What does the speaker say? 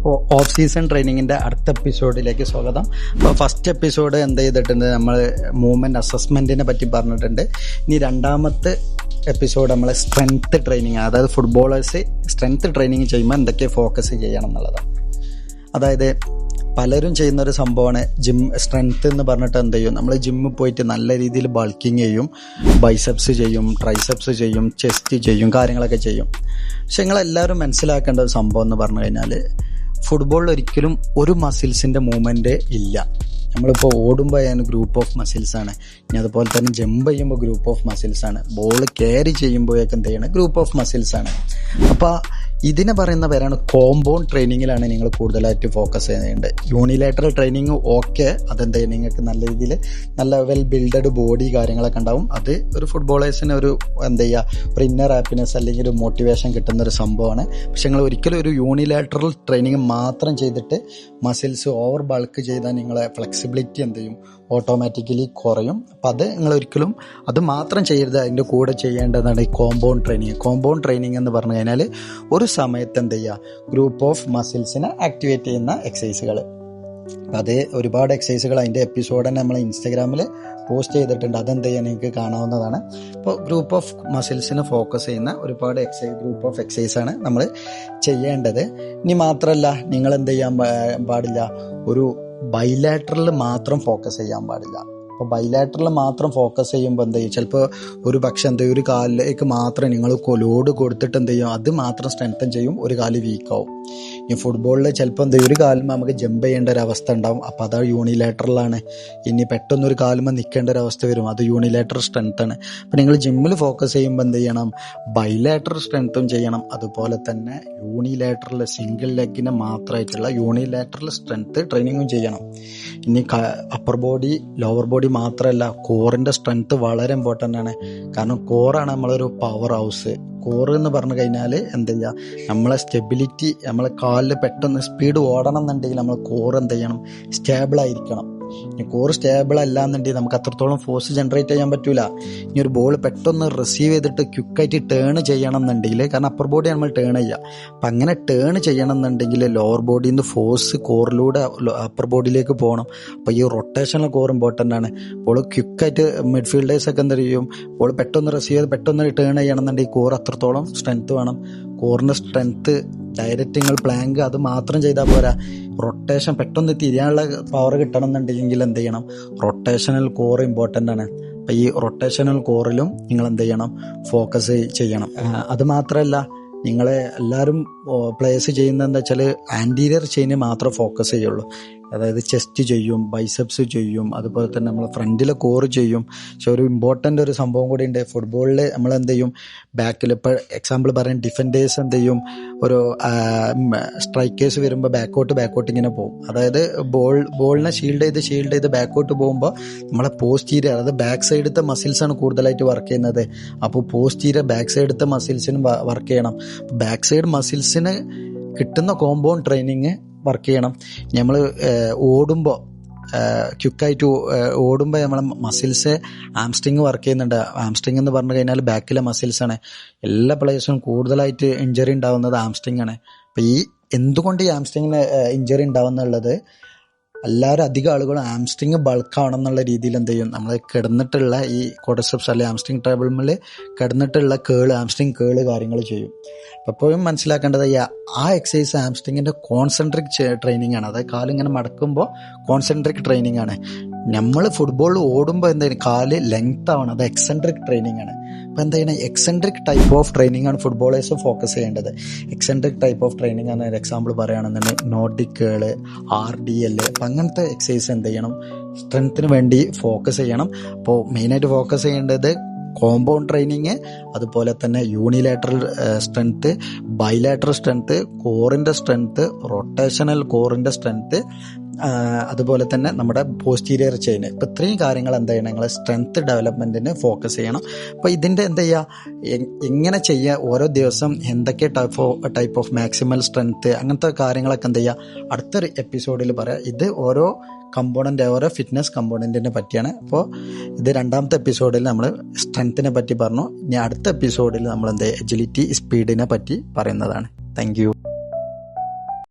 അപ്പോൾ off season ട്രെയിനിങ്ങിൻ്റെ അടുത്ത എപ്പിസോഡിലേക്ക് സ്വാഗതം. അപ്പോൾ ഫസ്റ്റ് എപ്പിസോഡ് എന്ത് ചെയ്തിട്ടുണ്ട്, നമ്മൾ മൂവ്മെൻറ്റ് അസസ്മെൻറ്റിനെ പറ്റി പറഞ്ഞിട്ടുണ്ട്. ഇനി രണ്ടാമത്തെ എപ്പിസോഡ് നമ്മൾ സ്ട്രെങ്ത്ത് ട്രെയിനിങ്, അതായത് ഫുട്ബോളേഴ്സ് സ്ട്രെങ്ത്ത് ട്രെയിനിങ് ചെയ്യുമ്പോൾ എന്തൊക്കെ ഫോക്കസ് ചെയ്യണം എന്നുള്ളതാണ്. അതായത് പലരും ചെയ്യുന്നൊരു സംഭവമാണ് സ്ട്രെങ്ത്ത് എന്ന് പറഞ്ഞിട്ട് എന്ത് ചെയ്യും, നമ്മൾ ജിമ്മിൽ പോയിട്ട് നല്ല രീതിയിൽ ബൾക്കിങ് ചെയ്യും, ബൈസെപ്സ് ചെയ്യും, ട്രൈസെപ്സ് ചെയ്യും, ചെസ്റ്റ് ചെയ്യും, കാര്യങ്ങളൊക്കെ ചെയ്യും. പക്ഷെ നിങ്ങളെല്ലാവരും മനസ്സിലാക്കേണ്ട ഒരു സംഭവം എന്ന് പറഞ്ഞു കഴിഞ്ഞാൽ, ഫുട്ബോളിൽ ഒരിക്കലും ഒരു മസിൽസിൻ്റെ മൂവ്മെൻറ്റ് ഇല്ല. നമ്മളിപ്പോൾ ഓടുമ്പോൾ അതിന് ഗ്രൂപ്പ് ഓഫ് മസിൽസാണ്, ഇനി അതുപോലെ തന്നെ ജമ്പ് ചെയ്യുമ്പോൾ ഗ്രൂപ്പ് ഓഫ് മസിൽസാണ്, ബോൾ ക്യാരി ചെയ്യുമ്പോഴേക്കും എന്ത് ചെയ്യണം, ഗ്രൂപ്പ് ഓഫ് മസിൽസാണ്. അപ്പോൾ ഇതിനെ പറയുന്ന പേരാണ് കോമ്പൗണ്ട് ട്രെയിനിങ്ങിലാണ് നിങ്ങൾ കൂടുതലായിട്ട് ഫോക്കസ് ചെയ്യുന്നുണ്ട്. യൂണിലാറ്ററൽ ട്രെയിനിങ് ഓക്കെ, അതെന്ത് ചെയ്യും, നിങ്ങൾക്ക് നല്ല രീതിയിൽ നല്ല വെൽ ബിൽഡഡ് ബോഡി കാര്യങ്ങളൊക്കെ ഉണ്ടാവും. അത് ഒരു ഫുട്ബോളേഴ്സിന് ഒരു എന്ത് ചെയ്യുക, ഒരു ഇന്നർ ഹാപ്പിനെസ് അല്ലെങ്കിൽ ഒരു മോട്ടിവേഷൻ കിട്ടുന്ന ഒരു സംഭവമാണ്. പക്ഷെ നിങ്ങൾ ഒരിക്കലും ഒരു യൂണിലാറ്ററൽ ട്രെയിനിങ് മാത്രം ചെയ്തിട്ട് മസിൽസ് ഓവർ ബൾക്ക് ചെയ്താൽ നിങ്ങളെ ഫ്ലെക്സിബിലിറ്റി എന്ത് ചെയ്യും, ഓട്ടോമാറ്റിക്കലി കുറയും. അപ്പം അത് നിങ്ങൾ ഒരിക്കലും അത് മാത്രം ചെയ്യരുത്. അതിൻ്റെ കൂടെ ചെയ്യേണ്ടതാണ് ഈ കോമ്പൗണ്ട് ട്രെയിനിങ്. കോമ്പൗണ്ട് ട്രെയിനിങ് എന്ന് പറഞ്ഞു കഴിഞ്ഞാൽ ഒരു സമയത്ത് എന്ത് ചെയ്യുക, ഗ്രൂപ്പ് ഓഫ് മസിൽസിനെ ആക്ടിവേറ്റ് ചെയ്യുന്ന എക്സസൈസുകൾ. അത് ഒരുപാട് എക്സസൈസുകൾ അതിൻ്റെ എപ്പിസോഡ് തന്നെ നമ്മൾ ഇൻസ്റ്റാഗ്രാമിൽ പോസ്റ്റ് ചെയ്തിട്ടുണ്ട്. അതെന്ത് ചെയ്യാൻ നിങ്ങൾക്ക് കാണാവുന്നതാണ്. ഇപ്പോൾ ഗ്രൂപ്പ് ഓഫ് മസിൽസിനെ ഫോക്കസ് ചെയ്യുന്ന ഒരുപാട് ഗ്രൂപ്പ് ഓഫ് എക്സസൈസാണ് നമ്മൾ ചെയ്യേണ്ടത്. ഇനി മാത്രമല്ല, നിങ്ങൾ എന്ത് ചെയ്യാൻ പാടില്ല, ഒരു ബൈലാറ്ററൽ മാത്രം ഫോക്കസ് ചെയ്യാൻ പാടില്ല. അപ്പോൾ ബൈലാറ്ററൽ മാത്രം ഫോക്കസ് ചെയ്യുമ്പോൾ എന്ത് ചെയ്യും, ചിലപ്പോൾ ഒരു പക്ഷെ എന്ത് ചെയ്യും, ഒരു കാലിലേക്ക് മാത്രം നിങ്ങൾ ലോഡ് കൊടുത്തിട്ട് എന്ത് ചെയ്യും, അത് മാത്രം സ്ട്രെങ്തൻ ചെയ്യും, ഒരു കാല് വീക്കാവും. ഈ ഫുട്ബോളിൽ ചിലപ്പോൾ എന്ത് ചെയ്യും, ഒരു കാലുമ്പോൾ നമുക്ക് ജമ്പ് ചെയ്യേണ്ട ഒരു അവസ്ഥ ഉണ്ടാവും, അപ്പോൾ അത് യൂണിലാറ്ററലാണ്. ഇനി പെട്ടെന്നൊരു കാലുമ്പോൾ നിൽക്കേണ്ട ഒരു അവസ്ഥ വരും, അത് യൂണിലാറ്ററൽ സ്ട്രെങ്ത്താണ്. അപ്പോൾ നിങ്ങൾ ജിമ്മിൽ ഫോക്കസ് ചെയ്യുമ്പോൾ എന്ത് ചെയ്യണം, ബൈലാറ്ററൽ സ്ട്രെങ്ത്തും ചെയ്യണം, അതുപോലെ തന്നെ യൂണിലാറ്ററൽ സിംഗിൾ ലെഗിന് മാത്രമായിട്ടുള്ള യൂണിലാറ്ററൽ സ്ട്രെങ്ത്ത് ട്രെയിനിങ്ങും ചെയ്യണം. ഇനി അപ്പർ ബോഡി ലോവർ ബോഡി മാത്രമല്ല, കോറിൻ്റെ സ്ട്രെങ്ത്ത് വളരെ ഇമ്പോർട്ടൻ്റ് ആണ്. കാരണം കോറാണ് നമ്മളൊരു പവർ ഹൗസ്. കോറ് എന്ന് പറഞ്ഞു കഴിഞ്ഞാൽ എന്ത് ചെയ്യുക, നമ്മളെ സ്റ്റെബിലിറ്റി, നമ്മളെ കാലിൽ പെട്ടെന്ന് സ്പീഡ് ഓടണം എന്നുണ്ടെങ്കിൽ നമ്മൾ കോറ് എന്ത് ചെയ്യണം, സ്റ്റേബിളായിരിക്കണം. ഇനി കോറ് സ്റ്റേബിൾ അല്ല എന്നുണ്ടെങ്കിൽ നമുക്ക് അത്രത്തോളം ഫോഴ്സ് ജനറേറ്റ് ചെയ്യാൻ പറ്റില്ല. ഇനി ഒരു ബോൾ പെട്ടെന്ന് റിസീവ് ചെയ്തിട്ട് ക്വിക്കായിട്ട് ടേൺ ചെയ്യണം എന്നുണ്ടെങ്കിൽ, കാരണം അപ്പർ ബോഡി നമ്മൾ ടേൺ ചെയ്യുക, അപ്പം അങ്ങനെ ടേൺ ചെയ്യണം എന്നുണ്ടെങ്കിൽ ലോവർ ബോഡിയിൽ നിന്ന് ഫോഴ്സ് കോറിലൂടെ അപ്പർ ബോഡിയിലേക്ക് പോകണം. അപ്പോൾ ഈ റൊട്ടേഷണൽ കോർ ഇമ്പോർട്ടൻ്റ് ആണ്. ബോൾ ക്വിക്കായിട്ട് മിഡ്ഫീൽഡേഴ്സൊക്കെ എന്ത് ചെയ്യും, ബോൾ പെട്ടെന്ന് റിസീവ് ചെയ്ത് പെട്ടെന്ന് ടേൺ ചെയ്യണം എന്നുണ്ടെങ്കിൽ കോർ അത്രത്തോളം സ്ട്രെങ്ത്ത് വേണം. കോറിൻ്റെ സ്ട്രെങ്ത്ത് ഡയറക്റ്റ് നിങ്ങൾ പ്ലാങ്ക് അത് മാത്രം ചെയ്താൽ പോരാ, റൊട്ടേഷൻ പെട്ടെന്ന് തിരിയാനുള്ള പവർ കിട്ടണം എന്നുണ്ടെങ്കിൽ എന്ത് ചെയ്യണം, റൊട്ടേഷണൽ കോർ ഇമ്പോർട്ടൻ്റ് ആണ്. അപ്പം ഈ റൊട്ടേഷണൽ കോറിലും നിങ്ങൾ എന്ത് ചെയ്യണം, ഫോക്കസ് ചെയ്യണം. അത് മാത്രമല്ല, നിങ്ങളെ എല്ലാവരും പ്ലേസ് ചെയ്യുന്നത് എന്താ വെച്ചാൽ ആൻറ്റീരിയർ ചെയിന് മാത്രം ഫോക്കസ് ചെയ്യുള്ളൂ. അതായത് ചെസ്റ്റ് ചെയ്യും, ബൈസെപ്സ് ചെയ്യും, അതുപോലെ തന്നെ നമ്മൾ ഫ്രണ്ടിലെ കോറ് ചെയ്യും. പക്ഷെ ഒരു ഇമ്പോർട്ടൻ്റ് ഒരു സംഭവം കൂടി ഉണ്ട് ഫുട്ബോളിൽ. നമ്മൾ എന്ത് ചെയ്യും, ബാക്കിൽ ഇപ്പോൾ എക്സാമ്പിൾ പറയാൻ ഡിഫൻഡേഴ്സ് എന്ത് ചെയ്യും, ഒരു സ്ട്രൈക്കേഴ്സ് വരുമ്പോൾ ബാക്കോട്ട് ഇങ്ങനെ പോകും. അതായത് ബോളിനെ ഷീൽഡ് ചെയ്ത് ബാക്കോട്ട് പോകുമ്പോൾ നമ്മളെ പോസ്റ്റീരിയർ, അതായത് ബാക്ക് സൈഡത്തെ മസിൽസാണ് കൂടുതലായിട്ട് വർക്ക് ചെയ്യുന്നത്. അപ്പോൾ പോസ്റ്റീരിയർ ബാക്ക് സൈഡത്തെ മസിൽസിനും വർക്ക് ചെയ്യണം. ബാക്ക് സൈഡ് മസിൽസിന് കിട്ടുന്ന കോമ്പൗണ്ട് ട്രെയിനിങ് വർക്ക് ചെയ്യണം. നമ്മൾ ഓടുമ്പോൾ ക്വിക്കായിട്ട് ഓടുമ്പോൾ നമ്മളെ മസിൽസ് ആംസ്ട്രിങ് വർക്ക് ചെയ്യുന്നുണ്ട്. ആംസ്ട്രിങ് എന്ന് പറഞ്ഞു കഴിഞ്ഞാൽ ബാക്കിലെ മസിൽസാണ്. എല്ലാ പ്ലേയേഴ്സിനും കൂടുതലായിട്ട് ഇഞ്ചറി ഉണ്ടാവുന്നത് ആംസ്ട്രിങ് ആണ്. അപ്പോൾ ഈ എന്തുകൊണ്ട് ഈ ആംസ്ട്രിങ്ങിന് ഇഞ്ചറി ഉണ്ടാവുന്നുള്ളത്, എല്ലാവരും അധികം ആളുകളും ആംസ്ട്രിങ് ബൾക്കാവണം എന്നുള്ള രീതിയിൽ എന്ത് ചെയ്യും, നമ്മൾ കിടന്നിട്ടുള്ള ഈ ക്വാഡ്രിസെപ്സ് അല്ലെങ്കിൽ ആംസ്ട്രിങ് ടേബിളിൽ കിടന്നിട്ടുള്ള ആംസ്ട്രിങ് കേള് കാര്യങ്ങൾ ചെയ്യും. അപ്പോൾ എപ്പോഴും മനസ്സിലാക്കേണ്ടത് ആ എക്സസൈസ് ആംസ്ട്രിങ്ങിൻ്റെ കോൺസെൻട്രിക് ട്രെയിനിങ് ആണ്. അതായത് കാലിങ്ങനെ മടക്കുമ്പോൾ കോൺസെൻട്രിക് ട്രെയിനിങ് ആണ്. നമ്മൾ ഫുട്ബോൾ ഓടുമ്പോൾ എന്തായാലും കാല് ലെങ്ത് ആവണം, അത് എക്സെൻട്രിക് ട്രെയിനിങ് ആണ്. അപ്പോൾ എന്താ ചെയ്യുന്നത്, എക്സെൻട്രിക് ടൈപ്പ് ഓഫ് ട്രെയിനിങ് ആണ് ഫുട്ബോളേഴ്സ് ഫോക്കസ് ചെയ്യേണ്ടത്. എക്സെൻട്രിക് ടൈപ്പ് ഓഫ് ട്രെയിനിങ് ആണ്. ഒരു എക്സാമ്പിൾ പറയുകയാണെന്നുണ്ടെങ്കിൽ നോർഡിക് കേള്, RDL, അപ്പം അങ്ങനത്തെ എക്സസൈസ് എന്ത് ചെയ്യണം, സ്ട്രെങ്ത്തിന് വേണ്ടി ഫോക്കസ് ചെയ്യണം. അപ്പോൾ മെയിനായിട്ട് ഫോക്കസ് ചെയ്യേണ്ടത് കോമ്പൗണ്ട് ട്രെയിനിങ്, അതുപോലെ തന്നെ യൂണിലാറ്ററൽ സ്ട്രെങ്ത്ത്, ബൈലാറ്ററൽ സ്ട്രെങ്ത്ത്, കോറിൻ്റെ സ്ട്രെങ്ത്ത്, റൊട്ടേഷണൽ കോറിൻ്റെ സ്ട്രെങ്ത്ത്, അതുപോലെ തന്നെ നമ്മുടെ പോസ്റ്റീരിയർ ചെയിൻ. ഇപ്പം ഇത്രയും കാര്യങ്ങൾ എന്ത് ചെയ്യണം, നിങ്ങൾ സ്ട്രെങ്ത്ത് ഡെവലപ്മെൻറ്റിന് ഫോക്കസ് ചെയ്യണം. അപ്പോൾ ഇതിൻ്റെ എന്താ ചെയ്യുക, എങ്ങനെ ചെയ്യുക, ഓരോ ദിവസം എന്തൊക്കെ ടൈപ്പ് ഓഫ് മാക്സിമൽ സ്ട്രെങ്ത്ത്, അങ്ങനത്തെ കാര്യങ്ങളൊക്കെ എന്ത് ചെയ്യുക അടുത്തൊരു എപ്പിസോഡിൽ പറയാം. ഇത് ഓരോ ഫിറ്റ്നസ് കമ്പോണൻറ്റിനെ പറ്റിയാണ്. അപ്പോൾ ഇത് രണ്ടാമത്തെ എപ്പിസോഡിൽ നമ്മൾ സ്ട്രെങ്ത്തിനെ പറ്റി പറഞ്ഞു. ഇനി അടുത്ത എപ്പിസോഡിൽ നമ്മൾ എജിലിറ്റി, സ്പീഡിനെ പറ്റി പറയുന്നതാണ്. Thank you.